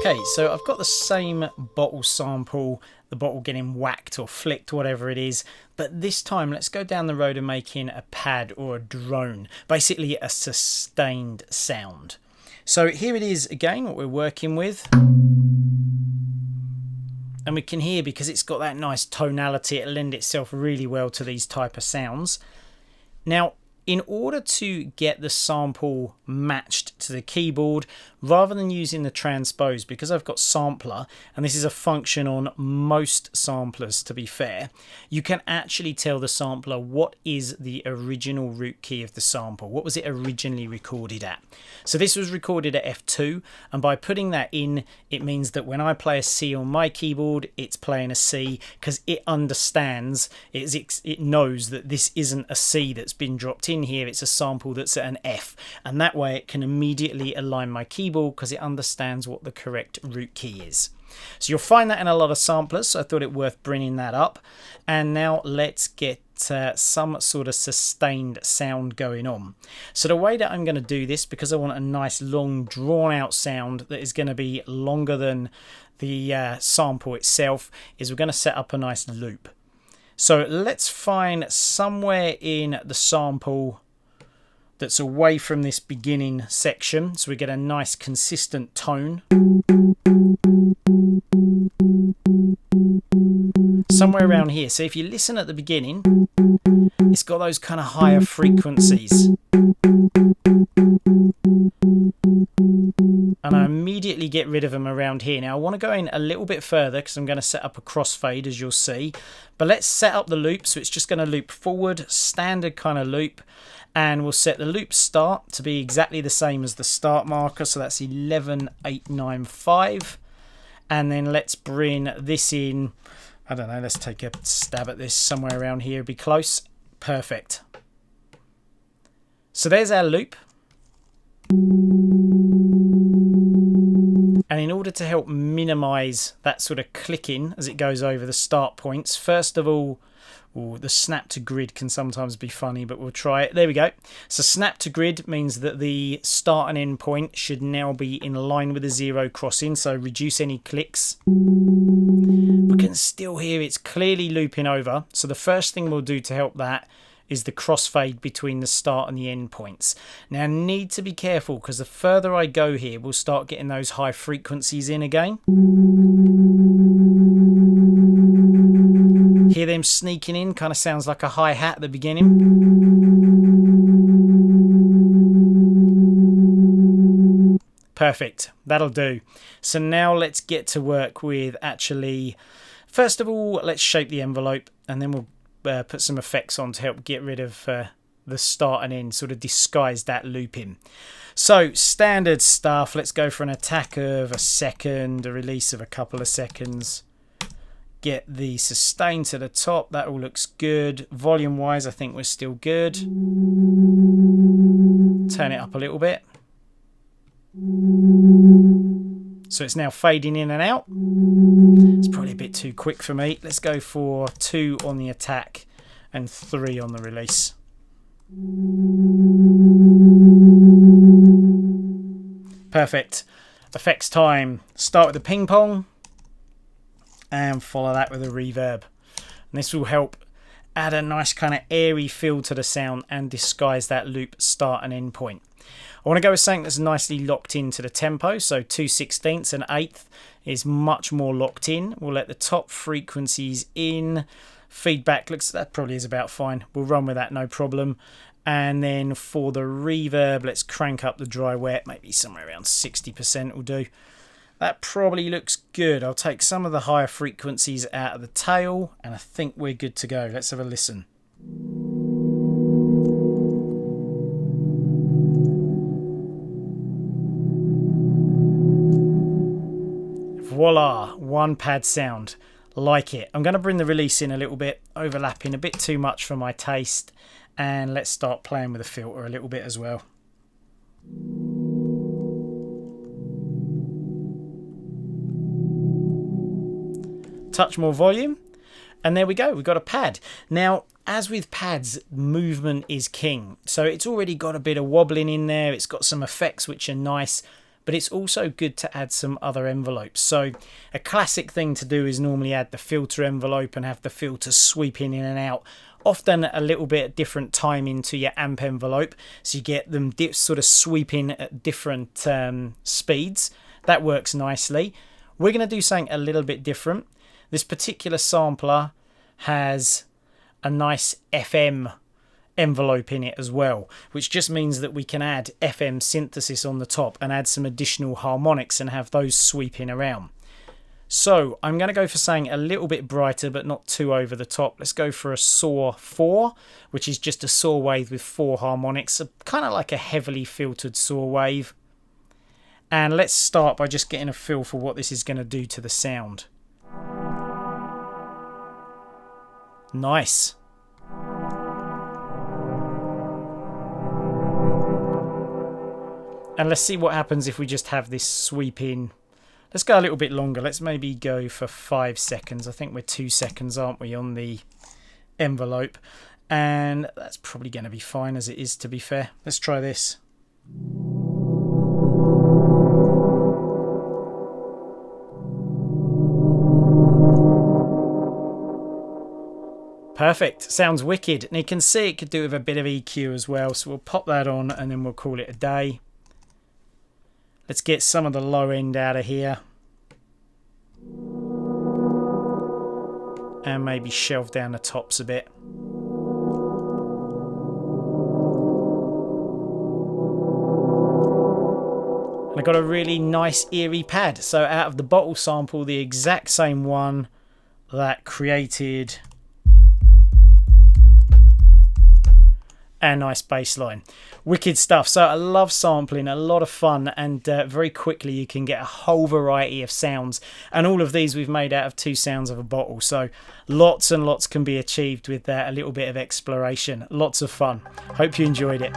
Okay, so I've got the same bottle sample, the bottle getting whacked or flicked, whatever it is, but this time let's go down the road of making a pad or a drone, basically a sustained sound. So here it is again, what we're working with. And we can hear, because it's got that nice tonality, it lends itself really well to these type of sounds. Now, in order to get the sample matched to the keyboard, rather than using the transpose, because I've got sampler, and this is a function on most samplers to be fair, you can actually tell the sampler what is the original root key of the sample. What was it originally recorded at? So this was recorded at F2, and by putting that in, it means that when I play a C on my keyboard, it's playing a C, because it understands, it knows that this isn't a C that's been dropped in here, it's a sample that's at an F, and that way it can immediately align my keyboard because it understands what the correct root key is. So you'll find that in a lot of samplers, so I thought it worth bringing that up. And now let's get some sort of sustained sound going on. So the way that I'm going to do this, because I want a nice long drawn out sound that is going to be longer than the sample itself, is we're going to set up a nice loop. So let's find somewhere in the sample that's away from this beginning section, so we get a nice consistent tone. Somewhere around here. So if you listen at the beginning, it's got those kind of higher frequencies. And I immediately get rid of them around here. Now I want to go in a little bit further because I'm going to set up a crossfade, as you'll see. But let's set up the loop, so it's just going to loop forward, standard kind of loop. And we'll set the loop start to be exactly the same as the start marker, so that's 11.895. And then let's bring this in, I don't know, let's take a stab at this, somewhere around here, be close. Perfect. So there's our loop. And in order to help minimize that sort of clicking as it goes over the start points, first of all, the snap to grid can sometimes be funny, but we'll try it. There we go. So snap to grid means that the start and end point should now be in line with the zero crossing, so reduce any clicks. We can still hear it's clearly looping over, so the first thing we'll do to help that is the crossfade between the start and the end points. Now I need to be careful, because the further I go here, we'll start getting those high frequencies in again. Hear them sneaking in, kind of sounds like a hi-hat at the beginning. Perfect, that'll do. So now let's get to work with actually, first of all, let's shape the envelope, and then we'll put some effects on to help get rid of the start and end, sort of disguise that looping. So standard stuff, let's go for an attack of a second, a release of a couple of seconds. Get the sustain to the top, that all looks good. Volume wise, I think we're still good. Turn it up a little bit. So it's now fading in and out. It's probably a bit too quick for me. Let's go for 2 on the attack and 3 on the release. Perfect. Effects time. Start with the ping pong and follow that with a reverb. And this will help add a nice kind of airy feel to the sound and disguise that loop start and end point. I want to go with something that's nicely locked into the tempo, so 2/16 and 1/8 is much more locked in. We'll let the top frequencies in. Feedback looks, that probably is about fine. We'll run with that, no problem. And then for the reverb, let's crank up the dry wet, maybe somewhere around 60% will do. That probably looks good. I'll take some of the higher frequencies out of the tail, and I think we're good to go. Let's have a listen. Voila, one pad sound. Like it. I'm going to bring the release in a little bit, overlapping a bit too much for my taste, and let's start playing with the filter a little bit as well. Touch more volume, and there we go, we've got a pad. Now, as with pads, movement is king, so it's already got a bit of wobbling in there, it's got some effects which are nice, but it's also good to add some other envelopes. So a classic thing to do is normally add the filter envelope and have the filters sweeping in and out, often a little bit different timing to your amp envelope, so you get them sort of sweeping at different speeds. That works nicely. We're going to do something a little bit different. This particular sampler has a nice FM envelope in it as well, which just means that we can add FM synthesis on the top and add some additional harmonics and have those sweeping around. So I'm going to go for something a little bit brighter but not too over the top. Let's go for a saw 4, which is just a saw wave with 4 harmonics, kind of like a heavily filtered saw wave. And let's start by just getting a feel for what this is going to do to the sound. Nice. And let's see what happens if we just have this sweeping. Let's go a little bit longer. Let's maybe go for 5 seconds. I think we're 2 seconds, aren't we, on the envelope? And that's probably going to be fine as it is, to be fair. Let's try this. Perfect. Sounds wicked. And you can see it could do with a bit of EQ as well. So we'll pop that on and then we'll call it a day. Let's get some of the low end out of here. And maybe shelve down the tops a bit. And I got a really nice eerie pad. So out of the bottle sample, the exact same one that created a nice bass line. Wicked stuff. So I love sampling, a lot of fun, and very quickly you can get a whole variety of sounds, and all of these we've made out of 2 sounds of a bottle, so lots and lots can be achieved with a little bit of exploration. Lots of fun. Hope you enjoyed it.